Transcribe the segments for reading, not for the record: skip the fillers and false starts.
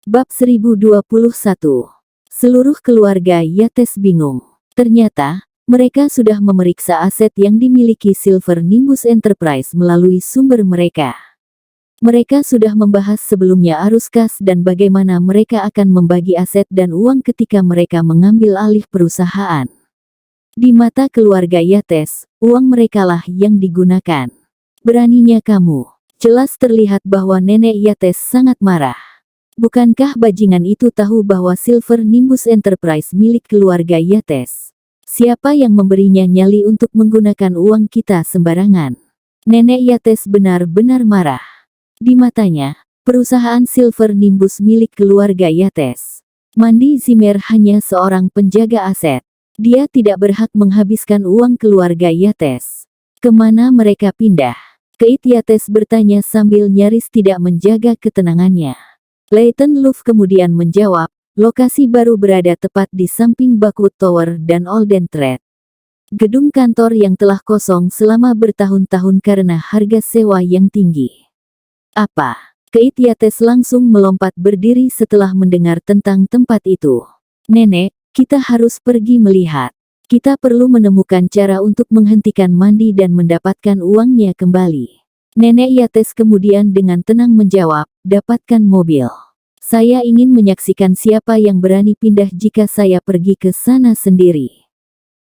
Bab 1021. Seluruh keluarga Yates bingung. Ternyata, mereka sudah memeriksa aset yang dimiliki Silver Nimbus Enterprise melalui sumber mereka. Mereka sudah membahas sebelumnya arus kas dan bagaimana mereka akan membagi aset dan uang ketika mereka mengambil alih perusahaan. Di mata keluarga Yates, uang merekalah yang digunakan. Beraninya kamu. Jelas terlihat bahwa nenek Yates sangat marah. Bukankah bajingan itu tahu bahwa Silver Nimbus Enterprise milik keluarga Yates? Siapa yang memberinya nyali untuk menggunakan uang kita sembarangan? Nenek Yates benar-benar marah. Di matanya, perusahaan Silver Nimbus milik keluarga Yates. Mandy Zimmer hanya seorang penjaga aset. Dia tidak berhak menghabiskan uang keluarga Yates. Kemana mereka pindah? Kate Yates bertanya sambil nyaris tidak menjaga ketenangannya. Leighton Luff kemudian menjawab, lokasi baru berada tepat di samping Bakwood Tower dan Olden Trade. Gedung kantor yang telah kosong selama bertahun-tahun karena harga sewa yang tinggi. Apa? Kate Yates langsung melompat berdiri setelah mendengar tentang tempat itu. Nenek, kita harus pergi melihat. Kita perlu menemukan cara untuk menghentikan Mandy dan mendapatkan uangnya kembali. Nenek Yates kemudian dengan tenang menjawab, dapatkan mobil. Saya ingin menyaksikan siapa yang berani pindah jika saya pergi ke sana sendiri.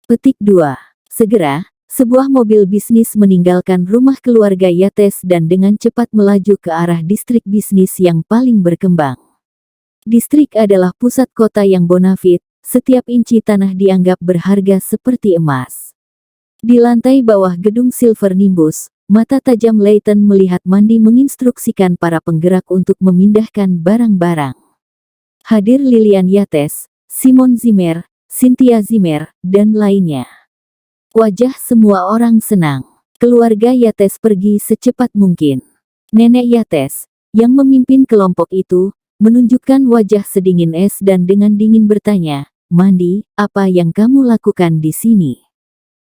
Petik 2. Segera, sebuah mobil bisnis meninggalkan rumah keluarga Yates dan dengan cepat melaju ke arah distrik bisnis yang paling berkembang. Distrik adalah pusat kota yang bonafit, setiap inci tanah dianggap berharga seperti emas. Di lantai bawah gedung Silver Nimbus, mata tajam Leighton melihat Mandy menginstruksikan para penggerak untuk memindahkan barang-barang. Hadir Lillian Yates, Simon Zimmer, Cynthia Zimmer, dan lainnya. Wajah semua orang senang. Keluarga Yates pergi secepat mungkin. Nenek Yates, yang memimpin kelompok itu, menunjukkan wajah sedingin es dan dengan dingin bertanya, Mandy, apa yang kamu lakukan di sini?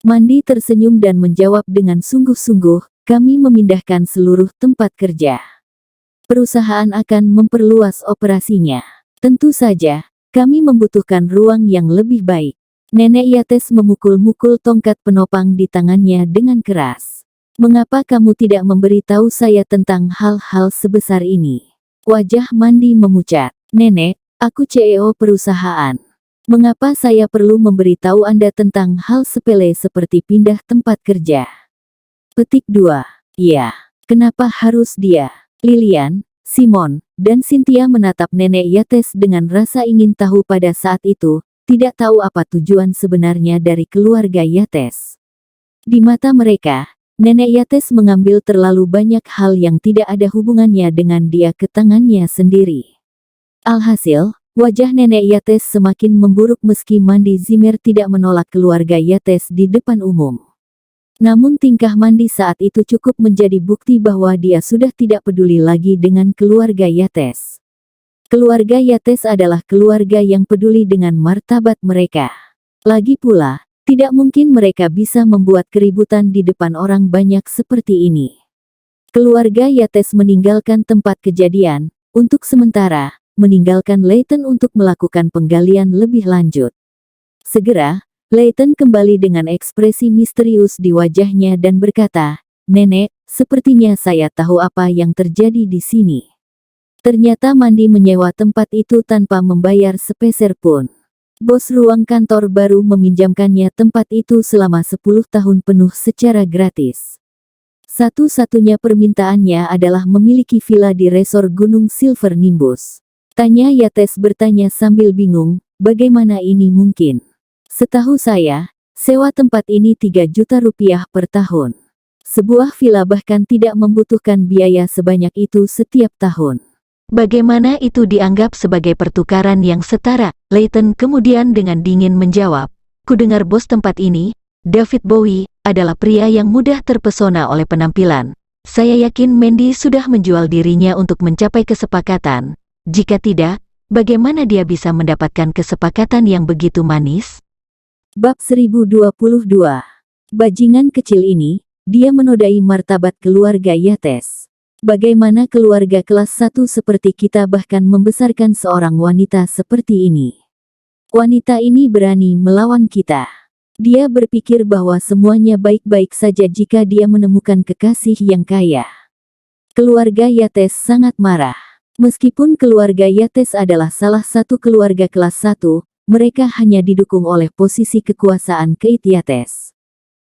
Mandy tersenyum dan menjawab dengan sungguh-sungguh, kami memindahkan seluruh tempat kerja. Perusahaan akan memperluas operasinya. Tentu saja, kami membutuhkan ruang yang lebih baik. Nenek Yates memukul-mukul tongkat penopang di tangannya dengan keras. Mengapa kamu tidak memberitahu saya tentang hal-hal sebesar ini? Wajah Mandy memucat. Nenek, aku CEO perusahaan. Mengapa saya perlu memberitahu Anda tentang hal sepele seperti pindah tempat kerja? Petik 2. Iya. Kenapa harus dia? Lillian, Simon, dan Cynthia menatap nenek Yates dengan rasa ingin tahu pada saat itu, tidak tahu apa tujuan sebenarnya dari keluarga Yates. Di mata mereka, nenek Yates mengambil terlalu banyak hal yang tidak ada hubungannya dengan dia ke tangannya sendiri. Alhasil, wajah nenek Yates semakin memburuk meski Mandy Zimmer tidak menolak keluarga Yates di depan umum. Namun tingkah Mandy saat itu cukup menjadi bukti bahwa dia sudah tidak peduli lagi dengan keluarga Yates. Keluarga Yates adalah keluarga yang peduli dengan martabat mereka. Lagi pula, tidak mungkin mereka bisa membuat keributan di depan orang banyak seperti ini. Keluarga Yates meninggalkan tempat kejadian, untuk sementara, meninggalkan Leighton untuk melakukan penggalian lebih lanjut. Segera, Leighton kembali dengan ekspresi misterius di wajahnya dan berkata, Nenek, sepertinya saya tahu apa yang terjadi di sini. Ternyata Mandy menyewa tempat itu tanpa membayar sepeser pun. Bos ruang kantor baru meminjamkannya tempat itu selama 10 tahun penuh secara gratis. Satu-satunya permintaannya adalah memiliki villa di resor Gunung Silver Nimbus. Tanya Yates bertanya sambil bingung, bagaimana ini mungkin? Setahu saya, sewa tempat ini 3 juta rupiah per tahun. Sebuah villa bahkan tidak membutuhkan biaya sebanyak itu setiap tahun. Bagaimana itu dianggap sebagai pertukaran yang setara? Leighton kemudian dengan dingin menjawab, kudengar bos tempat ini, David Bowie, adalah pria yang mudah terpesona oleh penampilan. Saya yakin Mandy sudah menjual dirinya untuk mencapai kesepakatan. Jika tidak, bagaimana dia bisa mendapatkan kesepakatan yang begitu manis? Bab 1022. Bajingan kecil ini, dia menodai martabat keluarga Yates. Bagaimana keluarga kelas 1 seperti kita bahkan membesarkan seorang wanita seperti ini? Wanita ini berani melawan kita. Dia berpikir bahwa semuanya baik-baik saja jika dia menemukan kekasih yang kaya. Keluarga Yates sangat marah. Meskipun keluarga Yates adalah salah satu keluarga kelas 1, mereka hanya didukung oleh posisi kekuasaan Keith Yates.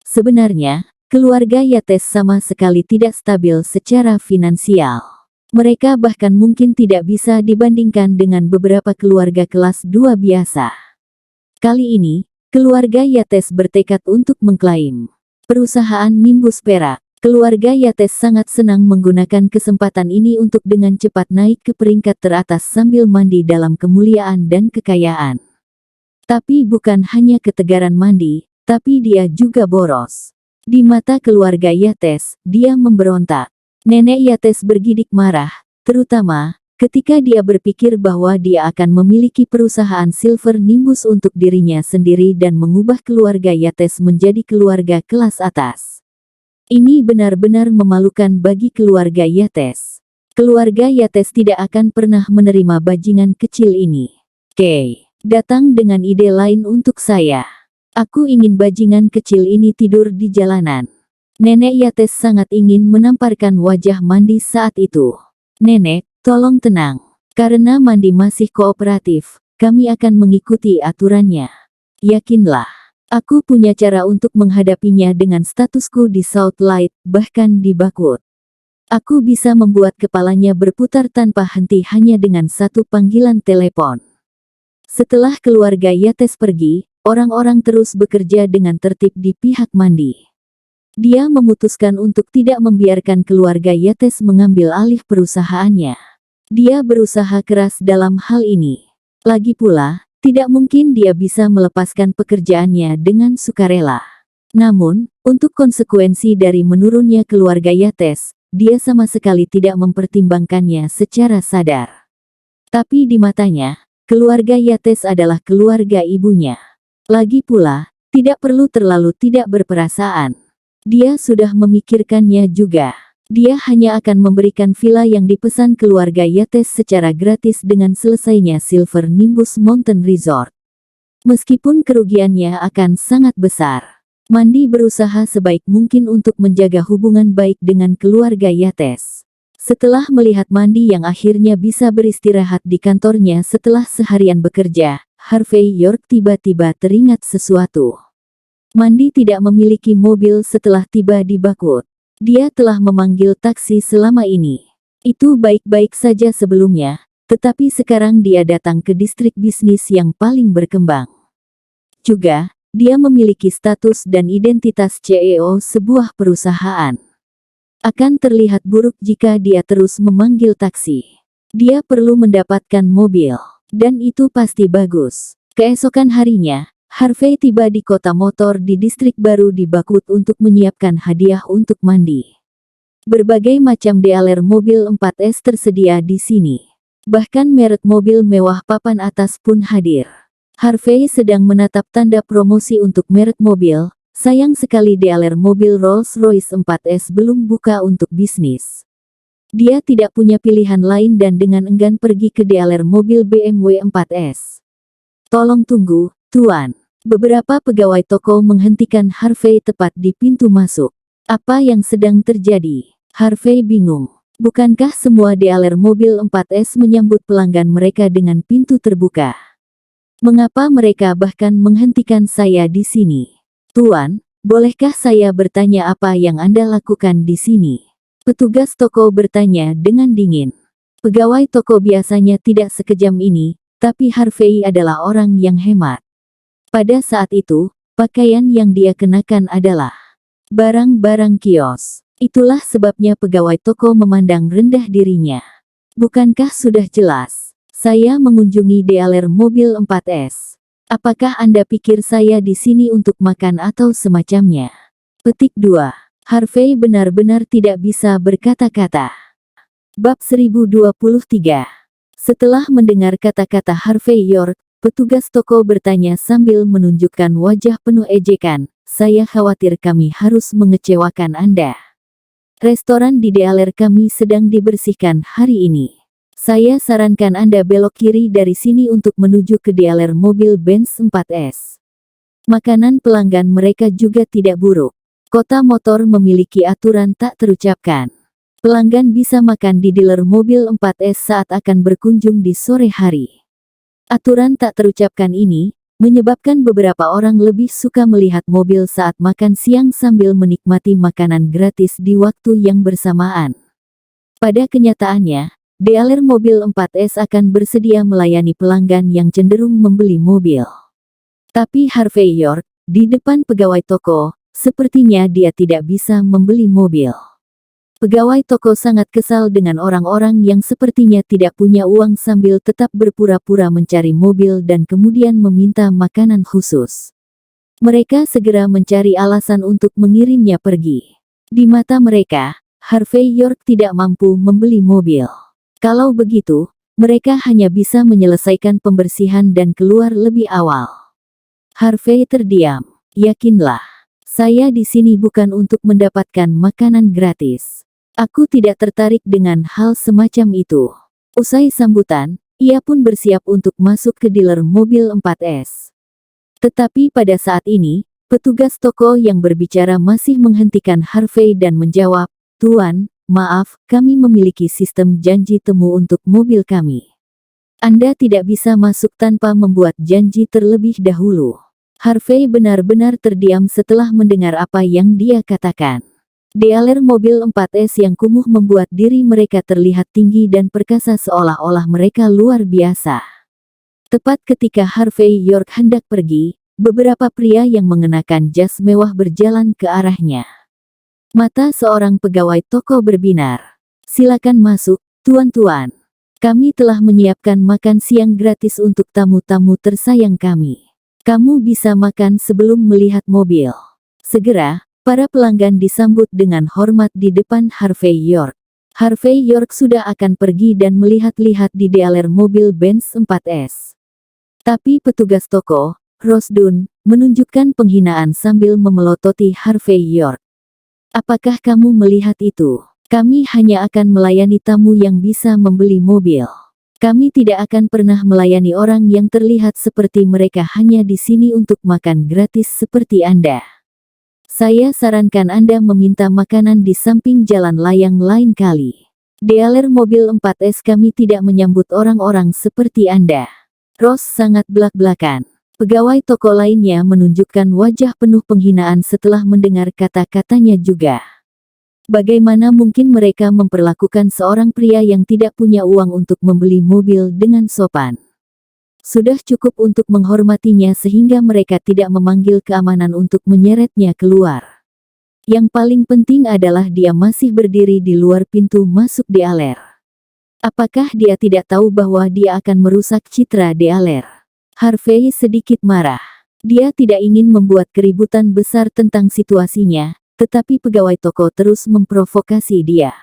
Sebenarnya, keluarga Yates sama sekali tidak stabil secara finansial. Mereka bahkan mungkin tidak bisa dibandingkan dengan beberapa keluarga kelas 2 biasa. Kali ini, keluarga Yates bertekad untuk mengklaim perusahaan Nimbus Perak. Keluarga Yates sangat senang menggunakan kesempatan ini untuk dengan cepat naik ke peringkat teratas sambil mandi dalam kemuliaan dan kekayaan. Tapi bukan hanya ketegaran mandi, tapi dia juga boros. Di mata keluarga Yates, dia memberontak. Nenek Yates bergidik marah, terutama ketika dia berpikir bahwa dia akan memiliki perusahaan Silver Nimbus untuk dirinya sendiri dan mengubah keluarga Yates menjadi keluarga kelas atas. Ini benar-benar memalukan bagi keluarga Yates. Keluarga Yates tidak akan pernah menerima bajingan kecil ini. Kay datang dengan ide lain untuk saya. Aku ingin bajingan kecil ini tidur di jalanan. Nenek Yates sangat ingin menamparkan wajah Mandi saat itu. Nenek, tolong tenang. Karena Mandi masih kooperatif, kami akan mengikuti aturannya. Yakinlah. Aku punya cara untuk menghadapinya dengan statusku di South Light, bahkan di Bakut. Aku bisa membuat kepalanya berputar tanpa henti hanya dengan satu panggilan telepon. Setelah keluarga Yates pergi, orang-orang terus bekerja dengan tertib di pihak Mandi. Dia memutuskan untuk tidak membiarkan keluarga Yates mengambil alih perusahaannya. Dia berusaha keras dalam hal ini. Lagi pula, tidak mungkin dia bisa melepaskan pekerjaannya dengan sukarela. Namun, untuk konsekuensi dari menurunnya keluarga Yates, dia sama sekali tidak mempertimbangkannya secara sadar. Tapi di matanya, keluarga Yates adalah keluarga ibunya. Lagi pula, tidak perlu terlalu tidak berperasaan. Dia sudah memikirkannya juga. Dia hanya akan memberikan villa yang dipesan keluarga Yates secara gratis dengan selesainya Silver Nimbus Mountain Resort. Meskipun kerugiannya akan sangat besar, Mandi berusaha sebaik mungkin untuk menjaga hubungan baik dengan keluarga Yates. Setelah melihat Mandi yang akhirnya bisa beristirahat di kantornya setelah seharian bekerja, Harvey York tiba-tiba teringat sesuatu. Mandi tidak memiliki mobil setelah tiba di Bakut. Dia telah memanggil taksi selama ini. Itu baik-baik saja sebelumnya, tetapi sekarang dia datang ke distrik bisnis yang paling berkembang. Juga, dia memiliki status dan identitas CEO sebuah perusahaan. Akan terlihat buruk jika dia terus memanggil taksi. Dia perlu mendapatkan mobil, dan itu pasti bagus. Keesokan harinya, Harvey tiba di kota motor di distrik baru di Bakut untuk menyiapkan hadiah untuk Mandi. Berbagai macam dealer mobil 4S tersedia di sini. Bahkan merek mobil mewah papan atas pun hadir. Harvey sedang menatap tanda promosi untuk merek mobil. Sayang sekali dealer mobil Rolls-Royce 4S belum buka untuk bisnis. Dia tidak punya pilihan lain dan dengan enggan pergi ke dealer mobil BMW 4S. Tolong tunggu, Tuan. Beberapa pegawai toko menghentikan Harvey tepat di pintu masuk. Apa yang sedang terjadi? Harvey bingung. Bukankah semua dealer mobil 4S menyambut pelanggan mereka dengan pintu terbuka? Mengapa mereka bahkan menghentikan saya di sini? Tuan, bolehkah saya bertanya apa yang Anda lakukan di sini? Petugas toko bertanya dengan dingin. Pegawai toko biasanya tidak sekejam ini, tapi Harvey adalah orang yang hemat. Pada saat itu, pakaian yang dia kenakan adalah barang-barang kios. Itulah sebabnya pegawai toko memandang rendah dirinya. Bukankah sudah jelas? Saya mengunjungi dealer mobil 4S. Apakah Anda pikir saya di sini untuk makan atau semacamnya? Petik 2. Harvey benar-benar tidak bisa berkata-kata. Bab 1023. Setelah mendengar kata-kata Harvey York, petugas toko bertanya sambil menunjukkan wajah penuh ejekan, "Saya khawatir kami harus mengecewakan Anda." Restoran di Dealer kami sedang dibersihkan hari ini. Saya sarankan Anda belok kiri dari sini untuk menuju ke Dealer mobil Benz 4S. Makanan pelanggan mereka juga tidak buruk. Kota Motor memiliki aturan tak terucapkan. Pelanggan bisa makan di dealer mobil 4S saat akan berkunjung di sore hari. Aturan tak terucapkan ini menyebabkan beberapa orang lebih suka melihat mobil saat makan siang sambil menikmati makanan gratis di waktu yang bersamaan. Pada kenyataannya, dealer mobil 4S akan bersedia melayani pelanggan yang cenderung membeli mobil. Tapi Harvey York, di depan pegawai toko, sepertinya dia tidak bisa membeli mobil. Pegawai toko sangat kesal dengan orang-orang yang sepertinya tidak punya uang sambil tetap berpura-pura mencari mobil dan kemudian meminta makanan khusus. Mereka segera mencari alasan untuk mengirimnya pergi. Di mata mereka, Harvey York tidak mampu membeli mobil. Kalau begitu, mereka hanya bisa menyelesaikan pembersihan dan keluar lebih awal. Harvey terdiam. Yakinlah, saya di sini bukan untuk mendapatkan makanan gratis. Aku tidak tertarik dengan hal semacam itu. Usai sambutan, ia pun bersiap untuk masuk ke dealer mobil 4S. Tetapi pada saat ini, petugas toko yang berbicara masih menghentikan Harvey dan menjawab, "Tuan, maaf, kami memiliki sistem janji temu untuk mobil kami. Anda tidak bisa masuk tanpa membuat janji terlebih dahulu." Harvey benar-benar terdiam setelah mendengar apa yang dia katakan. Dealer mobil 4S yang kumuh membuat diri mereka terlihat tinggi dan perkasa seolah-olah mereka luar biasa. Tepat ketika Harvey York hendak pergi, beberapa pria yang mengenakan jas mewah berjalan ke arahnya. Mata seorang pegawai toko berbinar. "Silakan masuk, tuan-tuan. Kami telah menyiapkan makan siang gratis untuk tamu-tamu tersayang kami. Kamu bisa makan sebelum melihat mobil." Segera, para pelanggan disambut dengan hormat di depan Harvey York. Harvey York sudah akan pergi dan melihat-lihat di dealer mobil Benz 4S. Tapi petugas toko, Rose Dunn, menunjukkan penghinaan sambil memelototi Harvey York. "Apakah kamu melihat itu? Kami hanya akan melayani tamu yang bisa membeli mobil. Kami tidak akan pernah melayani orang yang terlihat seperti mereka hanya di sini untuk makan gratis seperti Anda. Saya sarankan Anda meminta makanan di samping jalan layang lain kali. Dealer mobil 4S kami tidak menyambut orang-orang seperti Anda." Ross sangat belak-belakan. Pegawai toko lainnya menunjukkan wajah penuh penghinaan setelah mendengar kata-katanya juga. Bagaimana mungkin mereka memperlakukan seorang pria yang tidak punya uang untuk membeli mobil dengan sopan? Sudah cukup untuk menghormatinya sehingga mereka tidak memanggil keamanan untuk menyeretnya keluar. Yang paling penting adalah dia masih berdiri di luar pintu masuk Dealer. Apakah dia tidak tahu bahwa dia akan merusak citra Dealer? Harvey sedikit marah. Dia tidak ingin membuat keributan besar tentang situasinya, tetapi pegawai toko terus memprovokasi dia.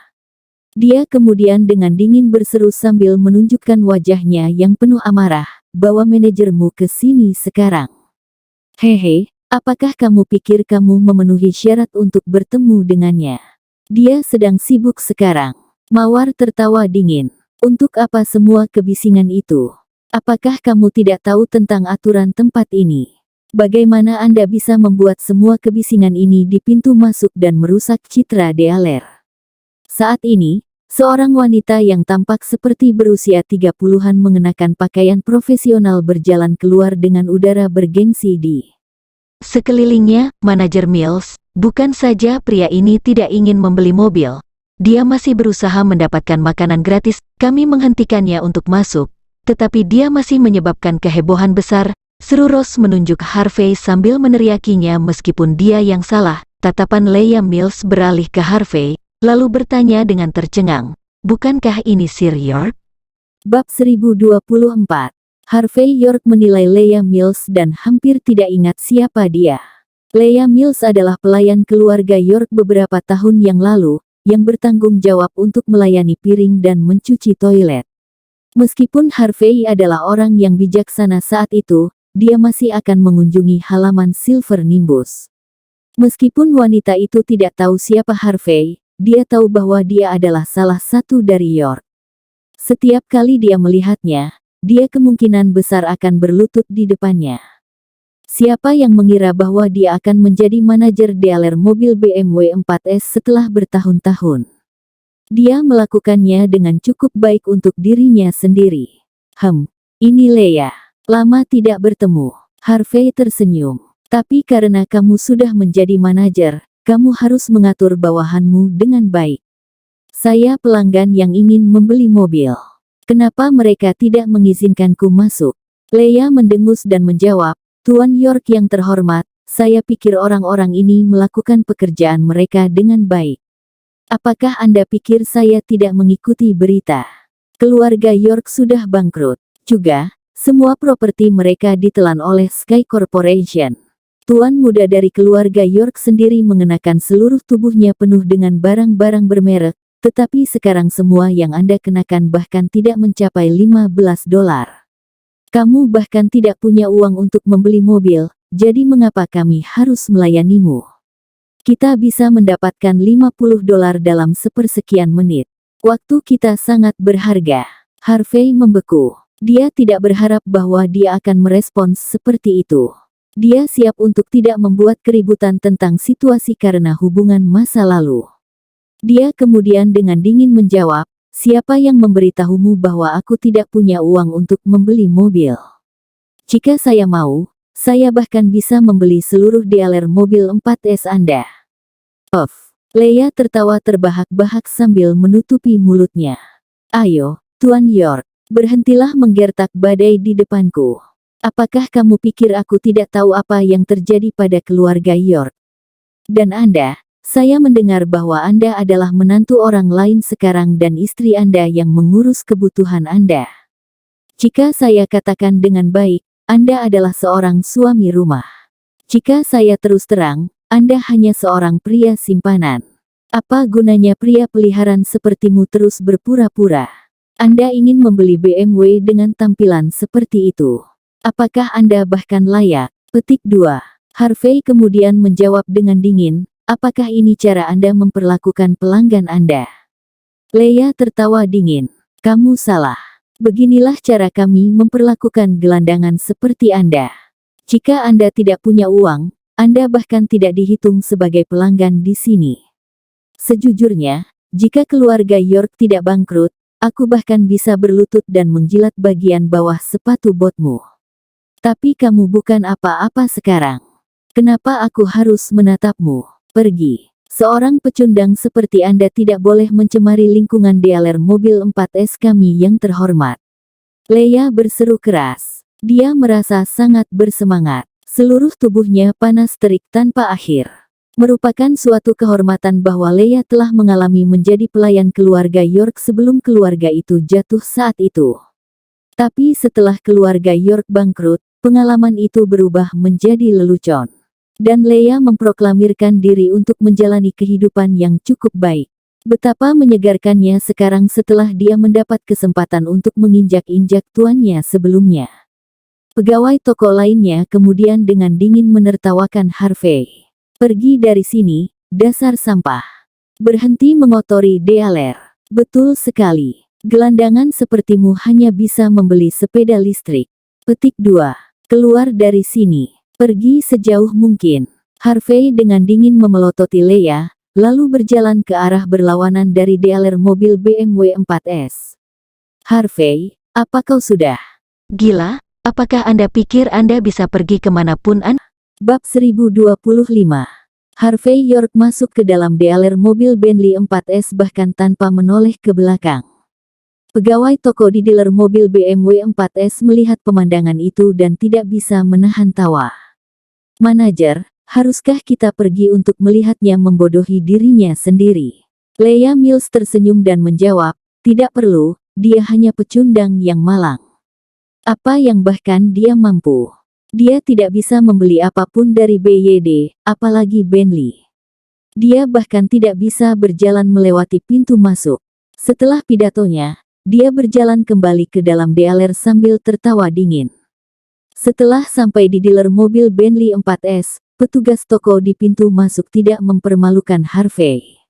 Dia kemudian dengan dingin berseru sambil menunjukkan wajahnya yang penuh amarah, "Bawa manajermu ke sini sekarang." "Hehe, apakah kamu pikir kamu memenuhi syarat untuk bertemu dengannya? Dia sedang sibuk sekarang." Mawar tertawa dingin. "Untuk apa semua kebisingan itu? Apakah kamu tidak tahu tentang aturan tempat ini? Bagaimana Anda bisa membuat semua kebisingan ini di pintu masuk dan merusak citra Dealer?" Saat ini, seorang wanita yang tampak seperti berusia 30-an mengenakan pakaian profesional berjalan keluar dengan udara bergengsi di sekelilingnya. Manajer Mills, bukan saja pria ini tidak ingin membeli mobil, dia masih berusaha mendapatkan makanan gratis. Kami menghentikannya untuk masuk, tetapi dia masih menyebabkan kehebohan besar, seru Ross menunjuk Harvey sambil meneriakinya meskipun dia yang salah. Tatapan Leah Mills beralih ke Harvey, lalu bertanya dengan tercengang, "Bukankah ini Sir York?" Bab 1024. Harvey York menilai Leah Mills dan hampir tidak ingat siapa dia. Leah Mills adalah pelayan keluarga York beberapa tahun yang lalu, yang bertanggung jawab untuk melayani piring dan mencuci toilet. Meskipun Harvey adalah orang yang bijaksana saat itu, dia masih akan mengunjungi halaman Silver Nimbus. Meskipun wanita itu tidak tahu siapa Harvey, dia tahu bahwa dia adalah salah satu dari York. Setiap kali dia melihatnya, dia kemungkinan besar akan berlutut di depannya. Siapa yang mengira bahwa dia akan menjadi manajer dealer mobil BMW 4S setelah bertahun-tahun? Dia melakukannya dengan cukup baik untuk dirinya sendiri. Ini Leia. Lama tidak bertemu. Harvey tersenyum. Tapi karena kamu sudah menjadi manajer, kamu harus mengatur bawahanmu dengan baik. Saya pelanggan yang ingin membeli mobil. Kenapa mereka tidak mengizinkanku masuk? Leia mendengus dan menjawab, Tuan York yang terhormat, saya pikir orang-orang ini melakukan pekerjaan mereka dengan baik. Apakah Anda pikir saya tidak mengikuti berita? Keluarga York sudah bangkrut. Juga, semua properti mereka ditelan oleh Sky Corporation. Tuan muda dari keluarga York sendiri mengenakan seluruh tubuhnya penuh dengan barang-barang bermerek, tetapi sekarang semua yang Anda kenakan bahkan tidak mencapai $15. Kamu bahkan tidak punya uang untuk membeli mobil, jadi mengapa kami harus melayanimu? Kita bisa mendapatkan $50 dalam sepersekian menit. Waktu kita sangat berharga. Harvey membeku. Dia tidak berharap bahwa dia akan merespons seperti itu. Dia siap untuk tidak membuat keributan tentang situasi karena hubungan masa lalu. Dia kemudian dengan dingin menjawab, siapa yang memberitahumu bahwa aku tidak punya uang untuk membeli mobil? Jika saya mau, saya bahkan bisa membeli seluruh dealer mobil 4S Anda. Leia tertawa terbahak-bahak sambil menutupi mulutnya. Ayo, Tuan York, berhentilah menggertak badai di depanku. Apakah kamu pikir aku tidak tahu apa yang terjadi pada keluarga York? Dan Anda, saya mendengar bahwa Anda adalah menantu orang lain sekarang dan istri Anda yang mengurus kebutuhan Anda. Jika saya katakan dengan baik, Anda adalah seorang suami rumah. Jika saya terus terang, Anda hanya seorang pria simpanan. Apa gunanya pria peliharaan sepertimu terus berpura-pura? Anda ingin membeli BMW dengan tampilan seperti itu. Apakah Anda bahkan layak? Petik 2. Harvey kemudian menjawab dengan dingin, apakah ini cara Anda memperlakukan pelanggan Anda? Leia tertawa dingin. Kamu salah. Beginilah cara kami memperlakukan gelandangan seperti Anda. Jika Anda tidak punya uang, Anda bahkan tidak dihitung sebagai pelanggan di sini. Sejujurnya, jika keluarga York tidak bangkrut, aku bahkan bisa berlutut dan menjilat bagian bawah sepatu botmu. Tapi kamu bukan apa-apa sekarang. Kenapa aku harus menatapmu? Pergi. Seorang pecundang seperti Anda tidak boleh mencemari lingkungan dealer mobil 4S kami yang terhormat. Leia berseru keras. Dia merasa sangat bersemangat. Seluruh tubuhnya panas terik tanpa akhir. Merupakan suatu kehormatan bahwa Leia telah mengalami menjadi pelayan keluarga York sebelum keluarga itu jatuh saat itu. Tapi setelah keluarga York bangkrut, pengalaman itu berubah menjadi lelucon. Dan Leia memproklamirkan diri untuk menjalani kehidupan yang cukup baik. Betapa menyegarkannya sekarang setelah dia mendapat kesempatan untuk menginjak-injak tuannya sebelumnya. Pegawai toko lainnya kemudian dengan dingin menertawakan Harvey. Pergi dari sini, dasar sampah. Berhenti mengotori dealer. Betul sekali. Gelandangan sepertimu hanya bisa membeli sepeda listrik. Petik 2. Keluar dari sini. Pergi sejauh mungkin. Harvey dengan dingin memelototi Leia, lalu berjalan ke arah berlawanan dari dealer mobil BMW 4S. Harvey, apa kau sudah gila? Apakah Anda pikir Anda bisa pergi kemanapun Anda? Bab 1025. Harvey York masuk ke dalam dealer mobil Bentley 4S bahkan tanpa menoleh ke belakang. Pegawai toko di dealer mobil BMW 4S melihat pemandangan itu dan tidak bisa menahan tawa. Manajer, haruskah kita pergi untuk melihatnya membodohi dirinya sendiri? Leia Mills tersenyum dan menjawab, tidak perlu, dia hanya pecundang yang malang. Apa yang bahkan dia mampu? Dia tidak bisa membeli apapun dari BYD, apalagi Bentley. Dia bahkan tidak bisa berjalan melewati pintu masuk. Setelah pidatonya, dia berjalan kembali ke dalam dealer sambil tertawa dingin. Setelah sampai di dealer mobil Bentley 4S, petugas toko di pintu masuk tidak mempermalukan Harvey.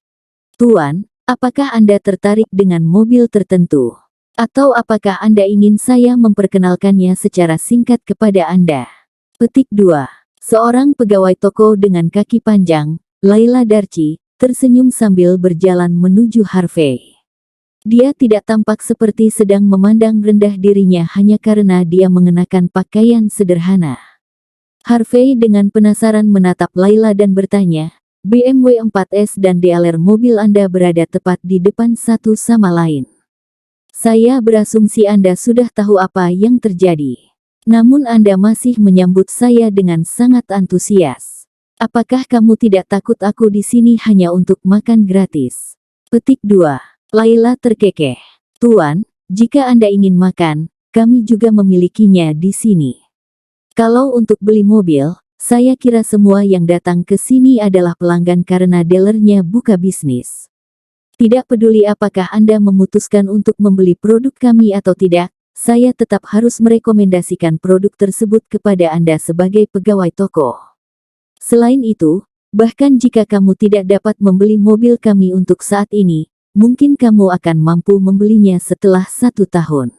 Tuan, apakah Anda tertarik dengan mobil tertentu? Atau apakah Anda ingin saya memperkenalkannya secara singkat kepada Anda? Petik 2. Seorang pegawai toko dengan kaki panjang, Laila Darci, tersenyum sambil berjalan menuju Harvey. Dia tidak tampak seperti sedang memandang rendah dirinya hanya karena dia mengenakan pakaian sederhana. Harvey dengan penasaran menatap Laila dan bertanya, BMW 4S dan dealer mobil Anda berada tepat di depan satu sama lain. Saya berasumsi Anda sudah tahu apa yang terjadi. Namun Anda masih menyambut saya dengan sangat antusias. Apakah kamu tidak takut aku di sini hanya untuk makan gratis? Petik 2. Laila terkekeh. Tuan, jika Anda ingin makan, kami juga memilikinya di sini. Kalau untuk beli mobil, saya kira semua yang datang ke sini adalah pelanggan karena dealernya buka bisnis. Tidak peduli apakah Anda memutuskan untuk membeli produk kami atau tidak, saya tetap harus merekomendasikan produk tersebut kepada Anda sebagai pegawai toko. Selain itu, bahkan jika kamu tidak dapat membeli mobil kami untuk saat ini, mungkin kamu akan mampu membelinya setelah 1 tahun.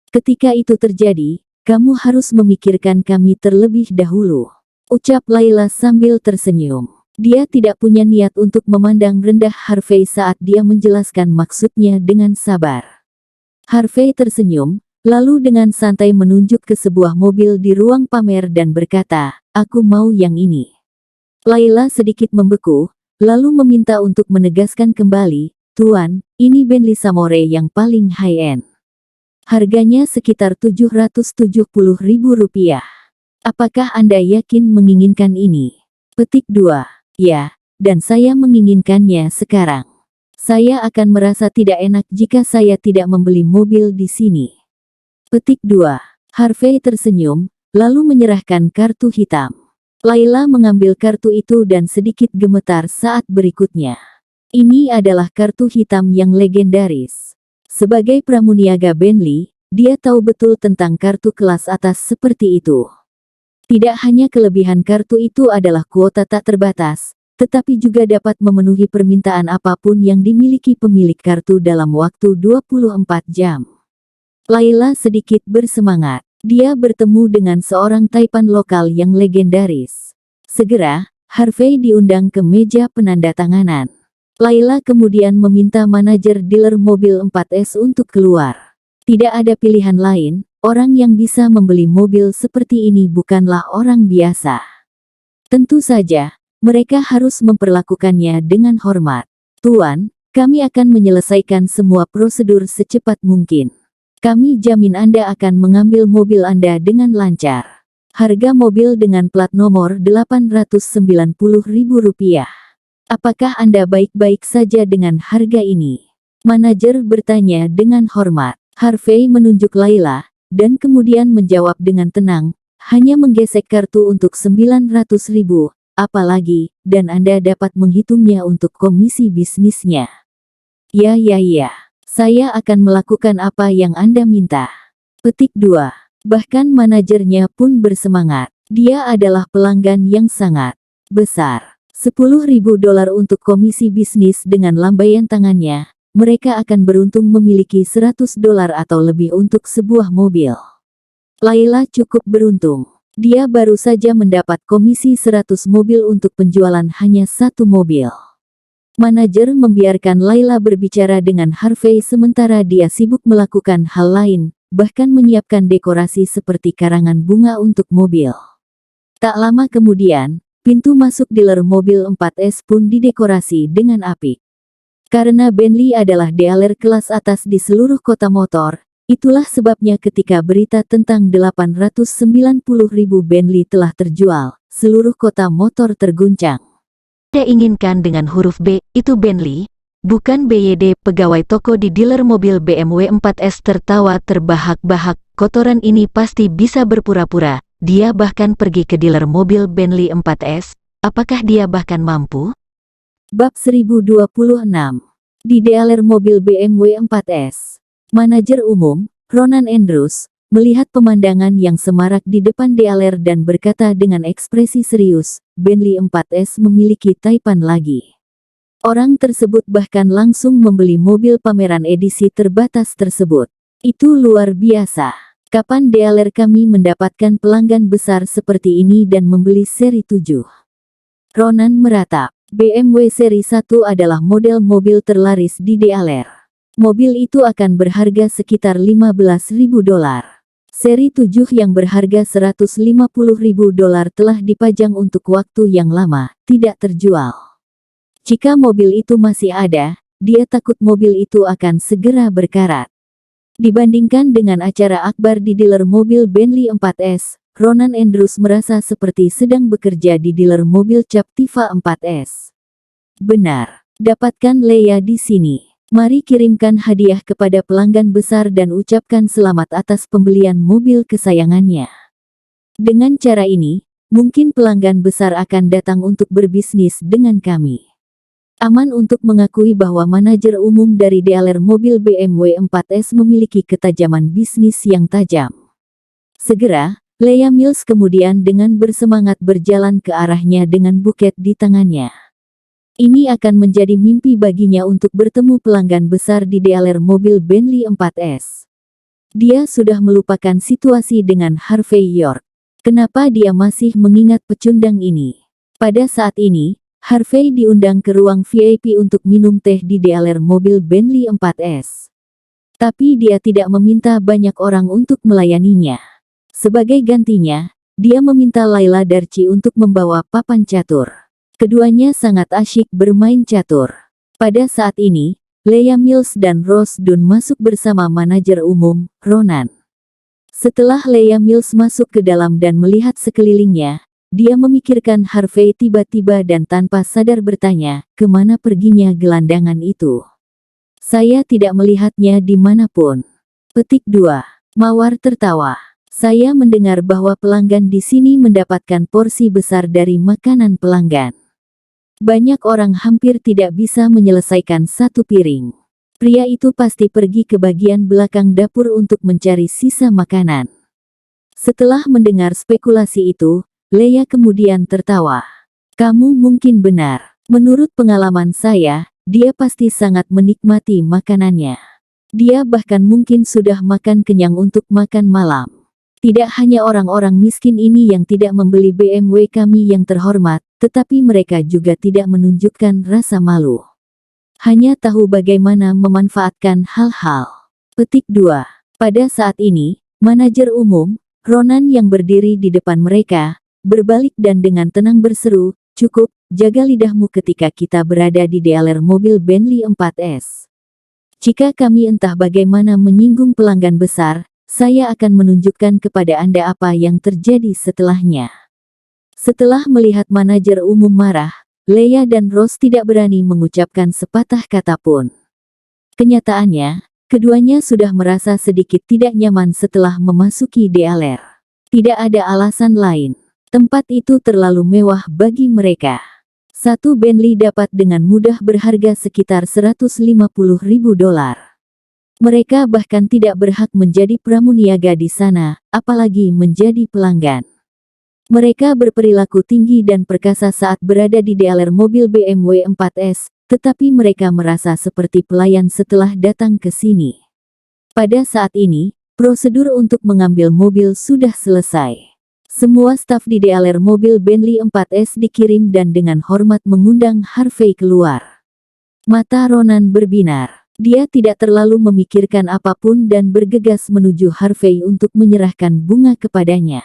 Ketika itu terjadi, kamu harus memikirkan kami terlebih dahulu. Ucap Laila sambil tersenyum. Dia tidak punya niat untuk memandang rendah Harvey saat dia menjelaskan maksudnya dengan sabar. Harvey tersenyum, lalu dengan santai menunjuk ke sebuah mobil di ruang pamer dan berkata, "Aku mau yang ini." Laila sedikit membeku, lalu meminta untuk menegaskan kembali, "Tuan, ini Bentley Samore yang paling high-end. Harganya sekitar Rp770.000. Apakah Anda yakin menginginkan ini?" Petik 2. Ya, dan saya menginginkannya sekarang. Saya akan merasa tidak enak jika saya tidak membeli mobil di sini. Petik 2. Harvey tersenyum, lalu menyerahkan kartu hitam. Laila mengambil kartu itu dan sedikit gemetar saat berikutnya. Ini adalah kartu hitam yang legendaris. Sebagai pramuniaga Bentley, dia tahu betul tentang kartu kelas atas seperti itu. Tidak hanya kelebihan kartu itu adalah kuota tak terbatas, tetapi juga dapat memenuhi permintaan apapun yang dimiliki pemilik kartu dalam waktu 24 jam. Laila sedikit bersemangat. Dia bertemu dengan seorang taipan lokal yang legendaris. Segera, Harvey diundang ke meja penandatanganan. Laila kemudian meminta manajer dealer mobil 4S untuk keluar. Tidak ada pilihan lain, orang yang bisa membeli mobil seperti ini bukanlah orang biasa. Tentu saja, mereka harus memperlakukannya dengan hormat. "Tuan, kami akan menyelesaikan semua prosedur secepat mungkin. Kami jamin Anda akan mengambil mobil Anda dengan lancar. Harga mobil dengan plat nomor Rp890.000. Apakah Anda baik-baik saja dengan harga ini?" Manajer bertanya dengan hormat. Harvey menunjuk Laila, dan kemudian menjawab dengan tenang, "Hanya menggesek kartu untuk 900.000, apalagi, dan Anda dapat menghitungnya untuk komisi bisnisnya." Ya, saya akan melakukan apa yang Anda minta." Petik 2. Bahkan manajernya pun bersemangat. Dia adalah pelanggan yang sangat besar. $10.000 untuk komisi bisnis dengan lambaian tangannya. Mereka akan beruntung memiliki $100 atau lebih untuk sebuah mobil. Laila cukup beruntung. Dia baru saja mendapat komisi 100 mobil untuk penjualan hanya 1 mobil. Manajer membiarkan Laila berbicara dengan Harvey sementara dia sibuk melakukan hal lain, bahkan menyiapkan dekorasi seperti karangan bunga untuk mobil. Tak lama kemudian, pintu masuk dealer mobil 4S pun didekorasi dengan apik. Karena Bentley adalah dealer kelas atas di seluruh kota motor, itulah sebabnya ketika berita tentang 890.000 Bentley telah terjual, seluruh kota motor terguncang. Anda inginkan dengan huruf B, itu Bentley, bukan BYD. Pegawai toko di dealer mobil BMW 4S tertawa terbahak-bahak. Kotoran ini pasti bisa berpura-pura. Dia bahkan pergi ke dealer mobil Bentley 4S. Apakah dia bahkan mampu? Bab 1026. Di dealer mobil BMW 4S. Manajer umum, Ronan Andrews, melihat pemandangan yang semarak di depan dealer dan berkata dengan ekspresi serius, "Bentley 4S memiliki taipan lagi. Orang tersebut bahkan langsung membeli mobil pameran edisi terbatas tersebut. Itu luar biasa. Kapan dealer kami mendapatkan pelanggan besar seperti ini dan membeli seri 7? Ronan meratap. BMW seri 1 adalah model mobil terlaris di dealer. Mobil itu akan berharga sekitar $15.000. Seri 7 yang berharga $150.000 telah dipajang untuk waktu yang lama, tidak terjual. Jika mobil itu masih ada, dia takut mobil itu akan segera berkarat. Dibandingkan dengan acara akbar di dealer mobil Bentley 4S, Ronan Andrews merasa seperti sedang bekerja di dealer mobil Captiva 4S. Benar, dapatkan Leia di sini. Mari kirimkan hadiah kepada pelanggan besar dan ucapkan selamat atas pembelian mobil kesayangannya. Dengan cara ini, mungkin pelanggan besar akan datang untuk berbisnis dengan kami. Aman untuk mengakui bahwa manajer umum dari dealer mobil BMW 4S memiliki ketajaman bisnis yang tajam. Segera, Leia Mills kemudian dengan bersemangat berjalan ke arahnya dengan buket di tangannya. Ini akan menjadi mimpi baginya untuk bertemu pelanggan besar di dealer mobil Bentley 4S. Dia sudah melupakan situasi dengan Harvey York. Kenapa dia masih mengingat pecundang ini? Pada saat ini, Harvey diundang ke ruang VIP untuk minum teh di dealer mobil Bentley 4S. Tapi dia tidak meminta banyak orang untuk melayaninya. Sebagai gantinya, dia meminta Laila Darci untuk membawa papan catur. Keduanya sangat asyik bermain catur. Pada saat ini, Leia Mills dan Rose Dunn masuk bersama manajer umum, Ronan. Setelah Leia Mills masuk ke dalam dan melihat sekelilingnya, dia memikirkan Harvey tiba-tiba dan tanpa sadar bertanya, kemana perginya gelandangan itu? Saya tidak melihatnya dimanapun. Petik 2. Mawar tertawa. Saya mendengar bahwa pelanggan di sini mendapatkan porsi besar dari makanan pelanggan. Banyak orang hampir tidak bisa menyelesaikan satu piring. Pria itu pasti pergi ke bagian belakang dapur untuk mencari sisa makanan. Setelah mendengar spekulasi itu, Leia kemudian tertawa. Kamu mungkin benar. Menurut pengalaman saya, dia pasti sangat menikmati makanannya. Dia bahkan mungkin sudah makan kenyang untuk makan malam. Tidak hanya orang-orang miskin ini yang tidak membeli BMW kami yang terhormat, tetapi mereka juga tidak menunjukkan rasa malu. Hanya tahu bagaimana memanfaatkan hal-hal. Petik 2. Pada saat ini, manajer umum, Ronan yang berdiri di depan mereka, berbalik dan dengan tenang berseru, cukup, jaga lidahmu ketika kita berada di dealer mobil Bentley 4S. Jika kami entah bagaimana menyinggung pelanggan besar, saya akan menunjukkan kepada Anda apa yang terjadi setelahnya. Setelah melihat manajer umum marah, Leia dan Rose tidak berani mengucapkan sepatah kata pun. Kenyataannya, keduanya sudah merasa sedikit tidak nyaman setelah memasuki dealer. Tidak ada alasan lain. Tempat itu terlalu mewah bagi mereka. Satu Bentley dapat dengan mudah berharga sekitar $150.000. Mereka bahkan tidak berhak menjadi pramuniaga di sana, apalagi menjadi pelanggan. Mereka berperilaku tinggi dan perkasa saat berada di dealer mobil BMW 4S, tetapi mereka merasa seperti pelayan setelah datang ke sini. Pada saat ini, prosedur untuk mengambil mobil sudah selesai. Semua staf di dealer mobil Bentley 4S dikirim dan dengan hormat mengundang Harvey keluar. Mata Ronan berbinar. Dia tidak terlalu memikirkan apapun dan bergegas menuju Harvey untuk menyerahkan bunga kepadanya.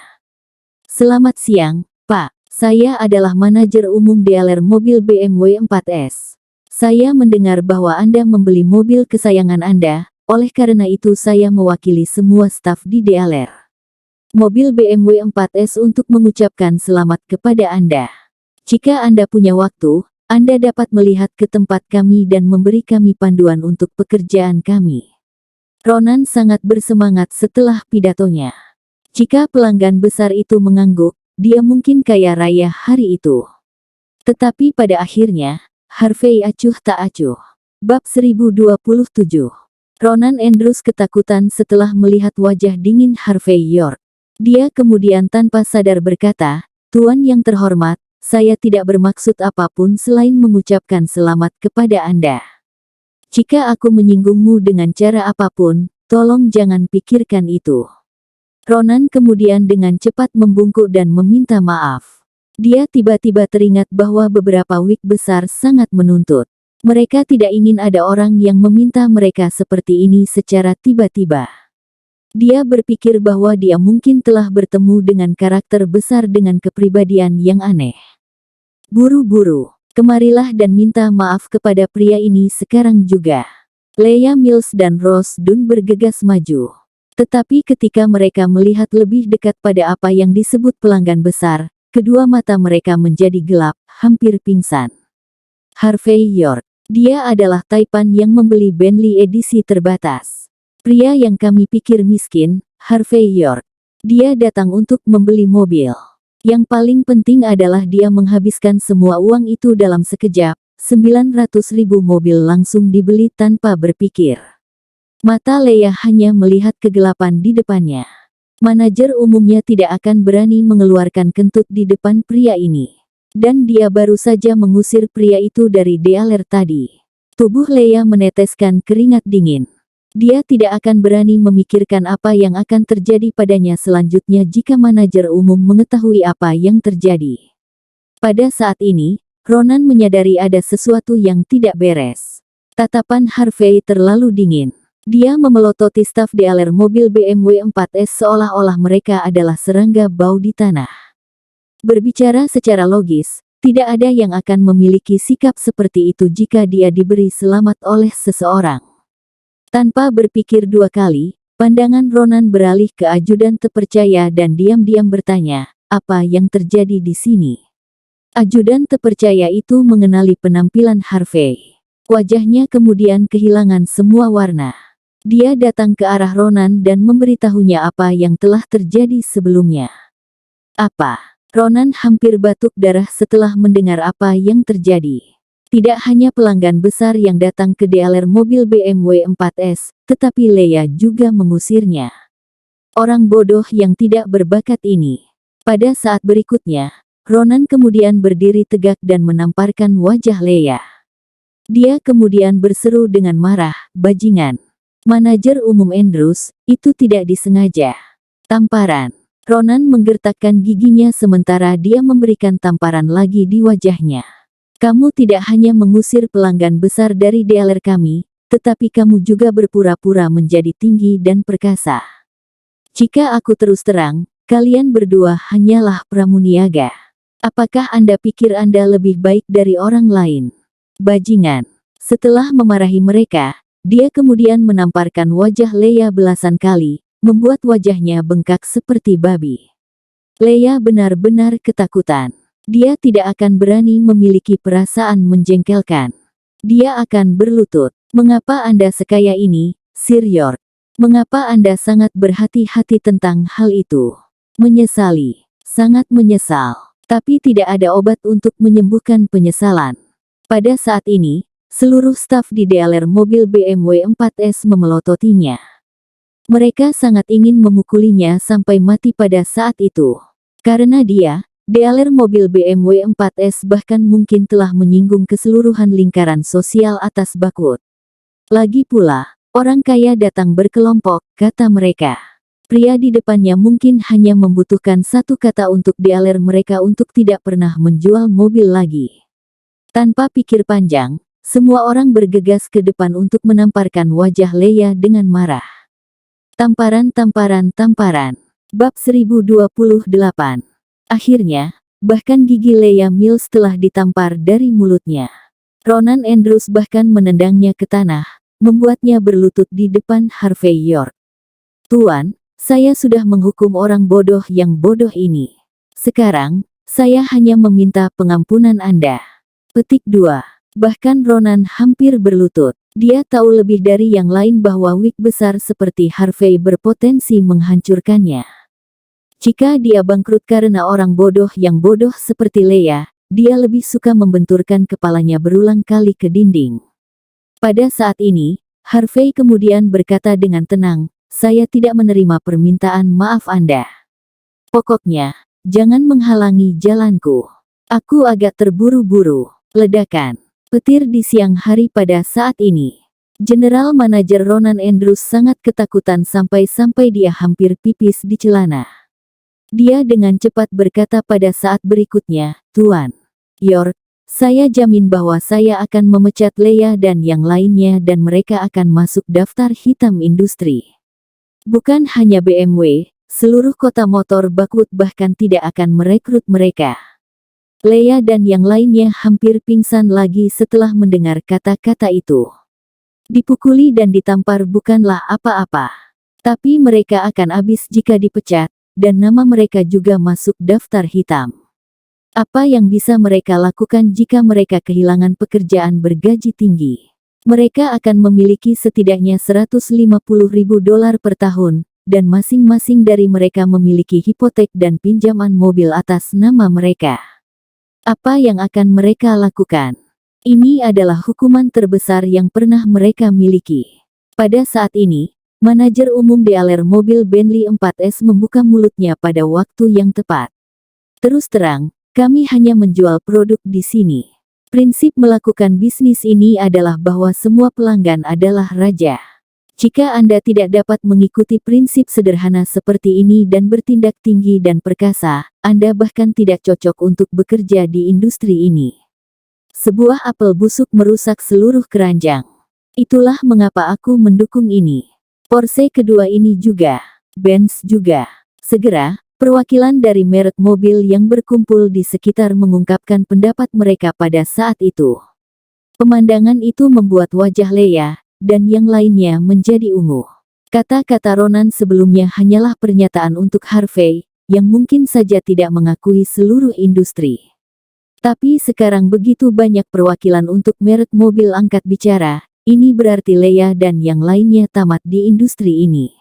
Selamat siang, Pak. Saya adalah manajer umum dealer mobil BMW 4S. Saya mendengar bahwa Anda membeli mobil kesayangan Anda, oleh karena itu saya mewakili semua staf di dealer mobil BMW 4S untuk mengucapkan selamat kepada Anda. Jika Anda punya waktu, Anda dapat melihat ke tempat kami dan memberi kami panduan untuk pekerjaan kami. Ronan sangat bersemangat setelah pidatonya. Jika pelanggan besar itu mengangguk, dia mungkin kaya raya hari itu. Tetapi pada akhirnya, Harvey acuh tak acuh. Bab 1027. Ronan Andrews ketakutan setelah melihat wajah dingin Harvey York. Dia kemudian tanpa sadar berkata, Tuan yang terhormat, saya tidak bermaksud apapun selain mengucapkan selamat kepada Anda. Jika aku menyinggungmu dengan cara apapun, tolong jangan pikirkan itu. Ronan kemudian dengan cepat membungkuk dan meminta maaf. Dia tiba-tiba teringat bahwa beberapa wig besar sangat menuntut. Mereka tidak ingin ada orang yang meminta mereka seperti ini secara tiba-tiba. Dia berpikir bahwa dia mungkin telah bertemu dengan karakter besar dengan kepribadian yang aneh. Buru-buru, kemarilah dan minta maaf kepada pria ini sekarang juga. Leah Mills dan Rose Dunn bergegas maju. Tetapi ketika mereka melihat lebih dekat pada apa yang disebut pelanggan besar, kedua mata mereka menjadi gelap, hampir pingsan. Harvey York. Dia adalah Taipan yang membeli Bentley edisi terbatas. Pria yang kami pikir miskin, Harvey York. Dia datang untuk membeli mobil. Yang paling penting adalah dia menghabiskan semua uang itu dalam sekejap. 900.000 mobil langsung dibeli tanpa berpikir. Mata Leah hanya melihat kegelapan di depannya. Manajer umumnya tidak akan berani mengeluarkan kentut di depan pria ini. Dan dia baru saja mengusir pria itu dari dealer tadi. Tubuh Leah meneteskan keringat dingin. Dia tidak akan berani memikirkan apa yang akan terjadi padanya selanjutnya jika manajer umum mengetahui apa yang terjadi. Pada saat ini, Ronan menyadari ada sesuatu yang tidak beres. Tatapan Harvey terlalu dingin. Dia memelototi staf dealer mobil BMW 4S seolah-olah mereka adalah serangga bau di tanah. Berbicara secara logis, tidak ada yang akan memiliki sikap seperti itu jika dia diberi selamat oleh seseorang. Tanpa berpikir dua kali, pandangan Ronan beralih ke ajudan terpercaya dan diam-diam bertanya, apa yang terjadi di sini? Ajudan terpercaya itu mengenali penampilan Harvey. Wajahnya kemudian kehilangan semua warna. Dia datang ke arah Ronan dan memberitahunya apa yang telah terjadi sebelumnya. Apa? Ronan hampir batuk darah setelah mendengar apa yang terjadi. Tidak hanya pelanggan besar yang datang ke dealer mobil BMW 4S, tetapi Leah juga mengusirnya. Orang bodoh yang tidak berbakat ini. Pada saat berikutnya, Ronan kemudian berdiri tegak dan menamparkan wajah Leah. Dia kemudian berseru dengan marah, bajingan. Manajer umum Andrews, itu tidak disengaja. Tamparan. Ronan menggertakkan giginya sementara dia memberikan tamparan lagi di wajahnya. Kamu tidak hanya mengusir pelanggan besar dari dealer kami, tetapi kamu juga berpura-pura menjadi tinggi dan perkasa. Jika aku terus terang, kalian berdua hanyalah pramuniaga. Apakah Anda pikir Anda lebih baik dari orang lain? Bajingan. Setelah memarahi mereka, dia kemudian menamparkan wajah Leah belasan kali, membuat wajahnya bengkak seperti babi. Leah benar-benar ketakutan. Dia tidak akan berani memiliki perasaan menjengkelkan. Dia akan berlutut. Mengapa Anda sekaya ini, Sir York? Mengapa Anda sangat berhati-hati tentang hal itu? Menyesali. Sangat menyesal. Tapi tidak ada obat untuk menyembuhkan penyesalan. Pada saat ini, seluruh staf di dealer mobil BMW 4S memelototinya. Mereka sangat ingin memukulinya sampai mati pada saat itu. Karena dia, dealer mobil BMW 4S bahkan mungkin telah menyinggung keseluruhan lingkaran sosial atas Bakut. Lagi pula, orang kaya datang berkelompok, kata mereka. Pria di depannya mungkin hanya membutuhkan satu kata untuk dealer mereka untuk tidak pernah menjual mobil lagi. Tanpa pikir panjang, semua orang bergegas ke depan untuk menamparkan wajah Leah dengan marah. Tamparan. Bab 1028. Akhirnya, bahkan gigi Leah Mills telah ditampar dari mulutnya. Ronan Andrews bahkan menendangnya ke tanah, membuatnya berlutut di depan Harvey York. Tuan, saya sudah menghukum orang bodoh yang bodoh ini. Sekarang, saya hanya meminta pengampunan Anda. Petik 2. Bahkan Ronan hampir berlutut. Dia tahu lebih dari yang lain bahwa wig besar seperti Harvey berpotensi menghancurkannya. Jika dia bangkrut karena orang bodoh yang bodoh seperti Leah, dia lebih suka membenturkan kepalanya berulang kali ke dinding. Pada saat ini, Harvey kemudian berkata dengan tenang, saya tidak menerima permintaan maaf Anda. Pokoknya, jangan menghalangi jalanku. Aku agak terburu-buru. Ledakan. Petir di siang hari pada saat ini. General Manager Ronan Andrews sangat ketakutan sampai-sampai dia hampir pipis di celana. Dia dengan cepat berkata pada saat berikutnya, "Tuan York, saya jamin bahwa saya akan memecat Leia dan yang lainnya dan mereka akan masuk daftar hitam industri. Bukan hanya BMW, seluruh kota motor Bakwood bahkan tidak akan merekrut mereka." Leia dan yang lainnya hampir pingsan lagi setelah mendengar kata-kata itu. Dipukuli dan ditampar bukanlah apa-apa. Tapi mereka akan habis jika dipecat, dan nama mereka juga masuk daftar hitam. Apa yang bisa mereka lakukan jika mereka kehilangan pekerjaan bergaji tinggi? Mereka akan memiliki setidaknya $150.000 per tahun, dan masing-masing dari mereka memiliki hipotek dan pinjaman mobil atas nama mereka. Apa yang akan mereka lakukan? Ini adalah hukuman terbesar yang pernah mereka miliki. Pada saat ini, manajer umum dealer mobil Bentley 4S membuka mulutnya pada waktu yang tepat. "Terus terang, kami hanya menjual produk di sini. Prinsip melakukan bisnis ini adalah bahwa semua pelanggan adalah raja. Jika Anda tidak dapat mengikuti prinsip sederhana seperti ini dan bertindak tinggi dan perkasa, Anda bahkan tidak cocok untuk bekerja di industri ini." Sebuah apel busuk merusak seluruh keranjang. Itulah mengapa aku mendukung ini. Porsche kedua ini juga. Benz juga. Segera, perwakilan dari merek mobil yang berkumpul di sekitar mengungkapkan pendapat mereka pada saat itu. Pemandangan itu membuat wajah Leia dan yang lainnya menjadi ungu. Kata-kata Ronan sebelumnya hanyalah pernyataan untuk Harvey, yang mungkin saja tidak mengakui seluruh industri. Tapi sekarang begitu banyak perwakilan untuk merek mobil angkat bicara, ini berarti Leia dan yang lainnya tamat di industri ini.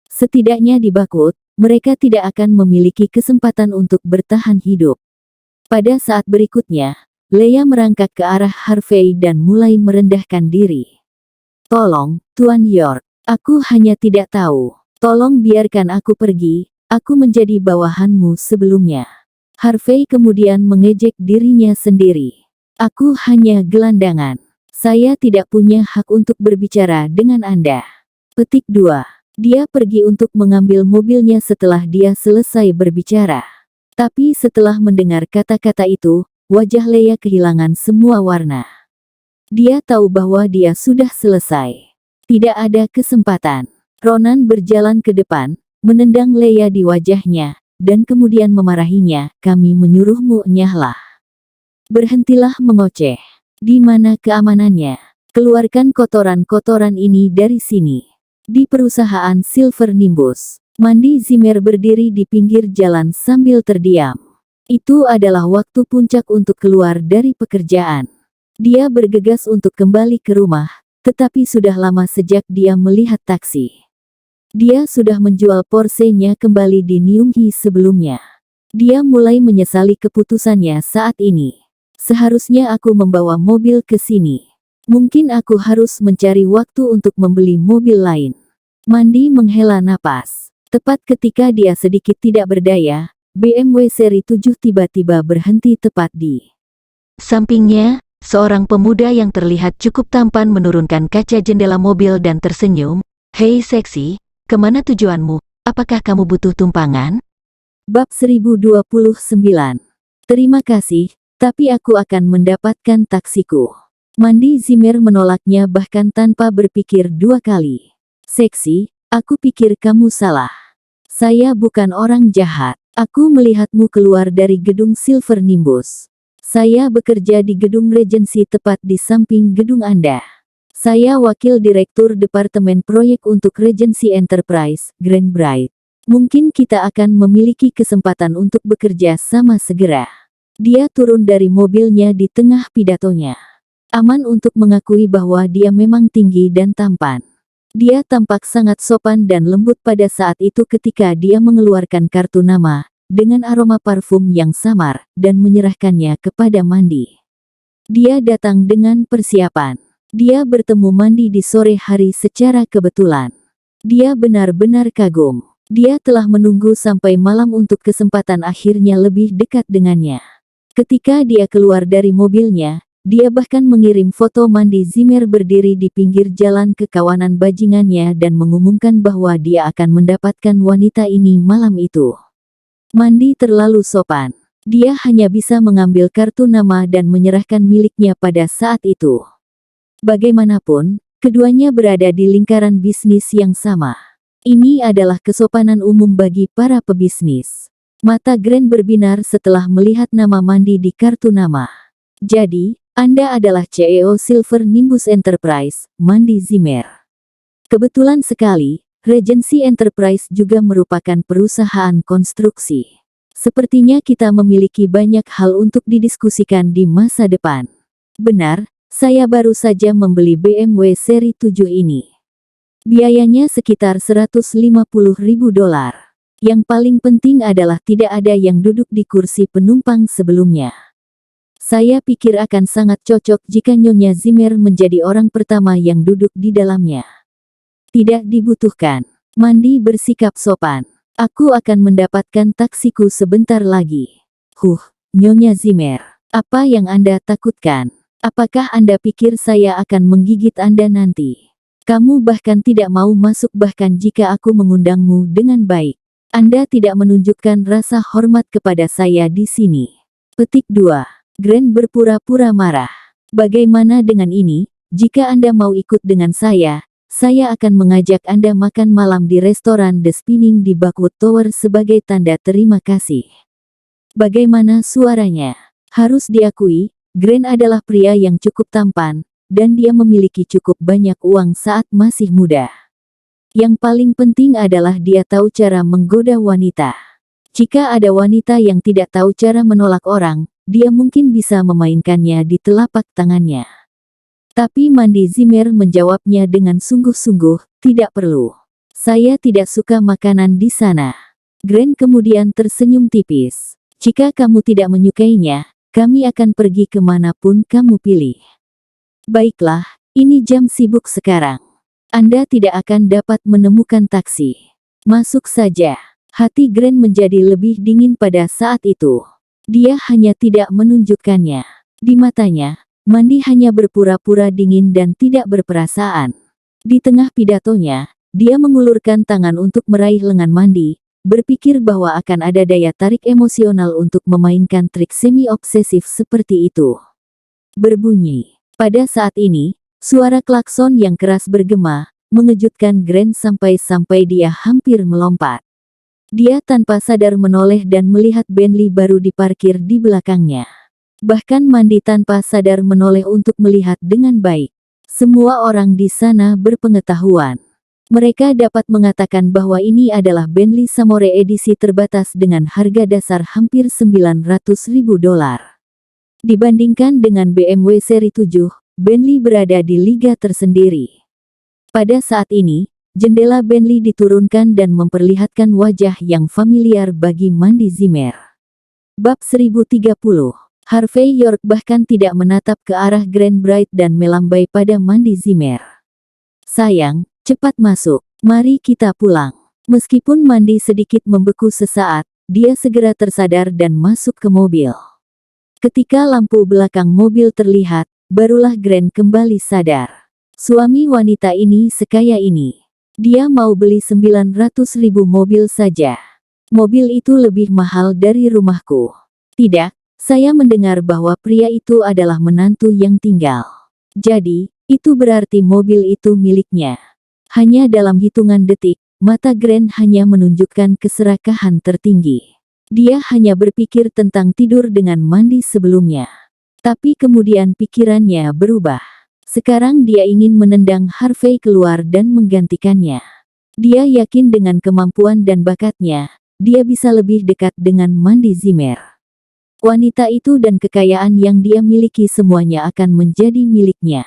Setidaknya di Bakwood, mereka tidak akan memiliki kesempatan untuk bertahan hidup. Pada saat berikutnya, Leia merangkak ke arah Harvey dan mulai merendahkan diri. "Tolong, Tuan York, aku hanya tidak tahu. Tolong biarkan aku pergi, aku menjadi bawahanmu sebelumnya." Harvey kemudian mengejek dirinya sendiri. "Aku hanya gelandangan. Saya tidak punya hak untuk berbicara dengan Anda." Petik 2. Dia pergi untuk mengambil mobilnya setelah dia selesai berbicara. Tapi setelah mendengar kata-kata itu, wajah Leia kehilangan semua warna. Dia tahu bahwa dia sudah selesai. Tidak ada kesempatan. Ronan berjalan ke depan, menendang Leia di wajahnya, dan kemudian memarahinya, "Kami menyuruhmu, nyahlah. Berhentilah mengoceh. Di mana keamanannya? Keluarkan kotoran-kotoran ini dari sini." Di perusahaan Silver Nimbus, Mandy Zimmer berdiri di pinggir jalan sambil terdiam. Itu adalah waktu puncak untuk keluar dari pekerjaan. Dia bergegas untuk kembali ke rumah, tetapi sudah lama sejak dia melihat taksi. Dia sudah menjual Porsche-nya kembali di Newhey sebelumnya. Dia mulai menyesali keputusannya saat ini. "Seharusnya aku membawa mobil ke sini. Mungkin aku harus mencari waktu untuk membeli mobil lain." Mandy menghela napas. Tepat ketika dia sedikit tidak berdaya, BMW seri 7 tiba-tiba berhenti tepat di sampingnya. Seorang pemuda yang terlihat cukup tampan menurunkan kaca jendela mobil dan tersenyum. "Hei seksi, kemana tujuanmu? Apakah kamu butuh tumpangan?" Bab 1029. "Terima kasih, tapi aku akan mendapatkan taksiku." Mandy Zimmer menolaknya bahkan tanpa berpikir dua kali. "Seksi, aku pikir kamu salah. Saya bukan orang jahat. Aku melihatmu keluar dari gedung Silver Nimbus. Saya bekerja di gedung Regency tepat di samping gedung Anda. Saya wakil direktur Departemen Proyek untuk Regency Enterprise, Grand Bright. Mungkin kita akan memiliki kesempatan untuk bekerja sama segera." Dia turun dari mobilnya di tengah pidatonya. Aman untuk mengakui bahwa dia memang tinggi dan tampan. Dia tampak sangat sopan dan lembut pada saat itu ketika dia mengeluarkan kartu nama, dengan aroma parfum yang samar, dan menyerahkannya kepada Mandy. Dia datang dengan persiapan. Dia bertemu Mandy di sore hari secara kebetulan. Dia benar-benar kagum. Dia telah menunggu sampai malam untuk kesempatan akhirnya lebih dekat dengannya. Ketika dia keluar dari mobilnya, dia bahkan mengirim foto mandi Zimmer berdiri di pinggir jalan ke kawanan bajingannya dan mengumumkan bahwa dia akan mendapatkan wanita ini malam itu. Mandi terlalu sopan. Dia hanya bisa mengambil kartu nama dan menyerahkan miliknya pada saat itu. Bagaimanapun, keduanya berada di lingkaran bisnis yang sama. Ini adalah kesopanan umum bagi para pebisnis. Mata Grant berbinar setelah melihat nama Mandi di kartu nama. Jadi, Anda adalah CEO Silver Nimbus Enterprise, Mandi Zimmer. Kebetulan sekali, Regency Enterprise juga merupakan perusahaan konstruksi. Sepertinya kita memiliki banyak hal untuk didiskusikan di masa depan. Benar, saya baru saja membeli BMW seri 7 ini. Biayanya sekitar $150.000. Yang paling penting adalah tidak ada yang duduk di kursi penumpang sebelumnya. Saya pikir akan sangat cocok jika Nyonya Zimmer menjadi orang pertama yang duduk di dalamnya. Tidak dibutuhkan. Mandi bersikap sopan. Aku akan mendapatkan taksiku sebentar lagi. Nyonya Zimmer. Apa yang Anda takutkan? Apakah Anda pikir saya akan menggigit Anda nanti? Kamu bahkan tidak mau masuk bahkan jika aku mengundangmu dengan baik. Anda tidak menunjukkan rasa hormat kepada saya di sini. Petik 2. Grant berpura-pura marah. Bagaimana dengan ini? Jika Anda mau ikut dengan saya akan mengajak Anda makan malam di restoran The Spinning di Buckwood Tower sebagai tanda terima kasih. Bagaimana suaranya? Harus diakui, Grant adalah pria yang cukup tampan, dan dia memiliki cukup banyak uang saat masih muda. Yang paling penting adalah dia tahu cara menggoda wanita. Jika ada wanita yang tidak tahu cara menolak orang, dia mungkin bisa memainkannya di telapak tangannya. Tapi Mandi Zimmer menjawabnya dengan sungguh-sungguh, tidak perlu. Saya tidak suka makanan di sana. Grant kemudian tersenyum tipis. Jika kamu tidak menyukainya, kami akan pergi kemanapun kamu pilih. Baiklah, ini jam sibuk sekarang. Anda tidak akan dapat menemukan taksi. Masuk saja. Hati Grant menjadi lebih dingin pada saat itu. Dia hanya tidak menunjukkannya. Di matanya, Mandi hanya berpura-pura dingin dan tidak berperasaan. Di tengah pidatonya, dia mengulurkan tangan untuk meraih lengan Mandi, berpikir bahwa akan ada daya tarik emosional untuk memainkan trik semi-obsesif seperti itu. Berbunyi. Pada saat ini, suara klakson yang keras bergema, mengejutkan Grant sampai-sampai dia hampir melompat. Dia tanpa sadar menoleh dan melihat Bentley baru diparkir di belakangnya. Bahkan Mandi tanpa sadar menoleh untuk melihat dengan baik. Semua orang di sana berpengetahuan. Mereka dapat mengatakan bahwa ini adalah Bentley Samore edisi terbatas dengan harga dasar hampir $900.000. Dibandingkan dengan BMW seri 7, Bentley berada di liga tersendiri. Pada saat ini, jendela Bentley diturunkan dan memperlihatkan wajah yang familiar bagi Mandi Zimmer. Bab 1030. Harvey York bahkan tidak menatap ke arah Grant Bright dan melambai pada Mandi Zimmer. Sayang, cepat masuk. Mari kita pulang. Meskipun Mandi sedikit membeku sesaat, dia segera tersadar dan masuk ke mobil. Ketika lampu belakang mobil terlihat, barulah Grant kembali sadar. Suami wanita ini sekaya ini. Dia mau beli 900.000 mobil saja. Mobil itu lebih mahal dari rumahku. Tidak. Saya mendengar bahwa pria itu adalah menantu yang tinggal. Jadi, itu berarti mobil itu miliknya. Hanya dalam hitungan detik, mata Grant hanya menunjukkan keserakahan tertinggi. Dia hanya berpikir tentang tidur dengan Mandi sebelumnya. Tapi kemudian pikirannya berubah. Sekarang dia ingin menendang Harvey keluar dan menggantikannya. Dia yakin dengan kemampuan dan bakatnya, dia bisa lebih dekat dengan Mandi Zimmer. Wanita itu dan kekayaan yang dia miliki semuanya akan menjadi miliknya.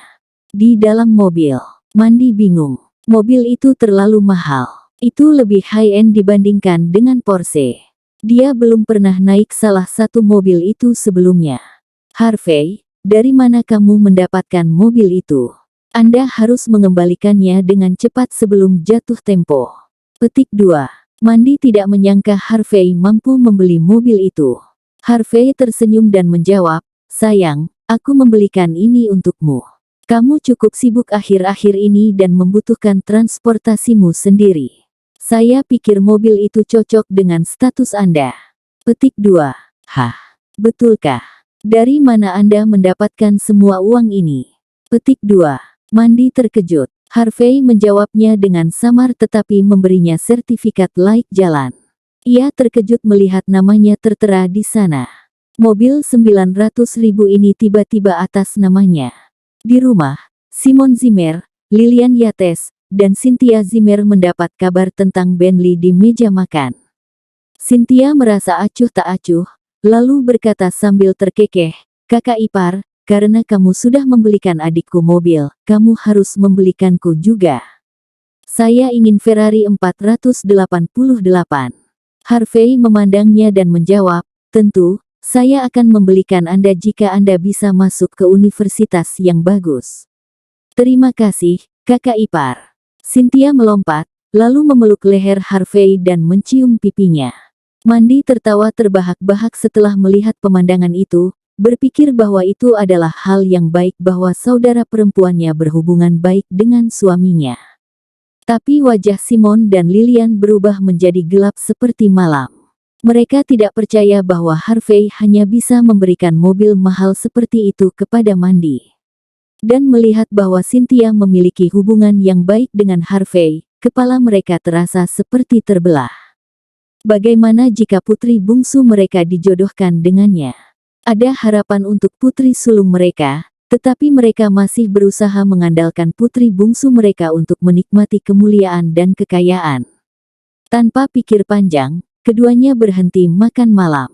Di dalam mobil, Mandi bingung. Mobil itu terlalu mahal. Itu lebih high-end dibandingkan dengan Porsche. Dia belum pernah naik salah satu mobil itu sebelumnya. Harvey, dari mana kamu mendapatkan mobil itu? Anda harus mengembalikannya dengan cepat sebelum jatuh tempo. Petik 2. Mandi tidak menyangka Harvey mampu membeli mobil itu. Harvey tersenyum dan menjawab, sayang, aku membelikan ini untukmu. Kamu cukup sibuk akhir-akhir ini dan membutuhkan transportasimu sendiri. Saya pikir mobil itu cocok dengan status Anda. Petik 2. Hah, betulkah? Dari mana Anda mendapatkan semua uang ini? Petik 2. Mandy terkejut. Harvey menjawabnya dengan samar tetapi memberinya sertifikat laik jalan. Ia terkejut melihat namanya tertera di sana. Mobil 900.000 ini tiba-tiba atas namanya. Di rumah, Simon Zimmer, Lilian Yates, dan Cynthia Zimmer mendapat kabar tentang Bentley di meja makan. Cynthia merasa acuh tak acuh, lalu berkata sambil terkekeh, kakak ipar, karena kamu sudah membelikan adikku mobil, kamu harus membelikanku juga. Saya ingin Ferrari 488. Harvey memandangnya dan menjawab, tentu, saya akan membelikan Anda jika Anda bisa masuk ke universitas yang bagus. Terima kasih, kakak ipar. Cynthia melompat, lalu memeluk leher Harvey dan mencium pipinya. Mandy tertawa terbahak-bahak setelah melihat pemandangan itu, berpikir bahwa itu adalah hal yang baik bahwa saudara perempuannya berhubungan baik dengan suaminya. Tapi wajah Simon dan Lilian berubah menjadi gelap seperti malam. Mereka tidak percaya bahwa Harvey hanya bisa memberikan mobil mahal seperti itu kepada Mandy. Dan melihat bahwa Cynthia memiliki hubungan yang baik dengan Harvey, kepala mereka terasa seperti terbelah. Bagaimana jika putri bungsu mereka dijodohkan dengannya? Ada harapan untuk putri sulung mereka, tetapi mereka masih berusaha mengandalkan putri bungsu mereka untuk menikmati kemuliaan dan kekayaan. Tanpa pikir panjang, keduanya berhenti makan malam.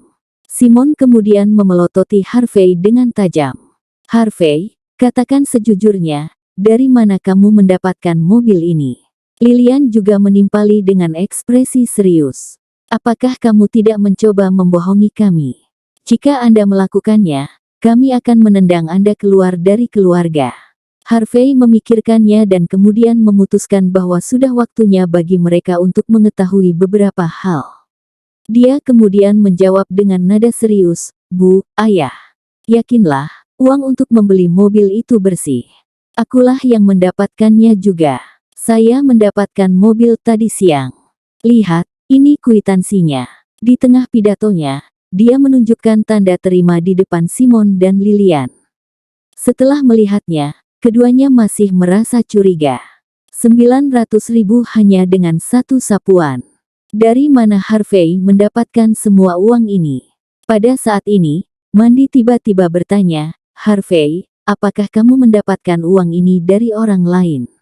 Simon kemudian memelototi Harvey dengan tajam. Harvey, katakan sejujurnya, dari mana kamu mendapatkan mobil ini? Lilian juga menimpali dengan ekspresi serius. Apakah kamu tidak mencoba membohongi kami? Jika Anda melakukannya, kami akan menendang Anda keluar dari keluarga. Harvey memikirkannya dan kemudian memutuskan bahwa sudah waktunya bagi mereka untuk mengetahui beberapa hal. Dia kemudian menjawab dengan nada serius, Bu, Ayah. Yakinlah, uang untuk membeli mobil itu bersih. Akulah yang mendapatkannya juga. Saya mendapatkan mobil tadi siang. Lihat, ini kwitansinya. Di tengah pidatonya, dia menunjukkan tanda terima di depan Simon dan Lilian. Setelah melihatnya, keduanya masih merasa curiga. 900.000 hanya dengan satu sapuan. Dari mana Harvey mendapatkan semua uang ini? Pada saat ini, Mandy tiba-tiba bertanya, Harvey, apakah kamu mendapatkan uang ini dari orang lain?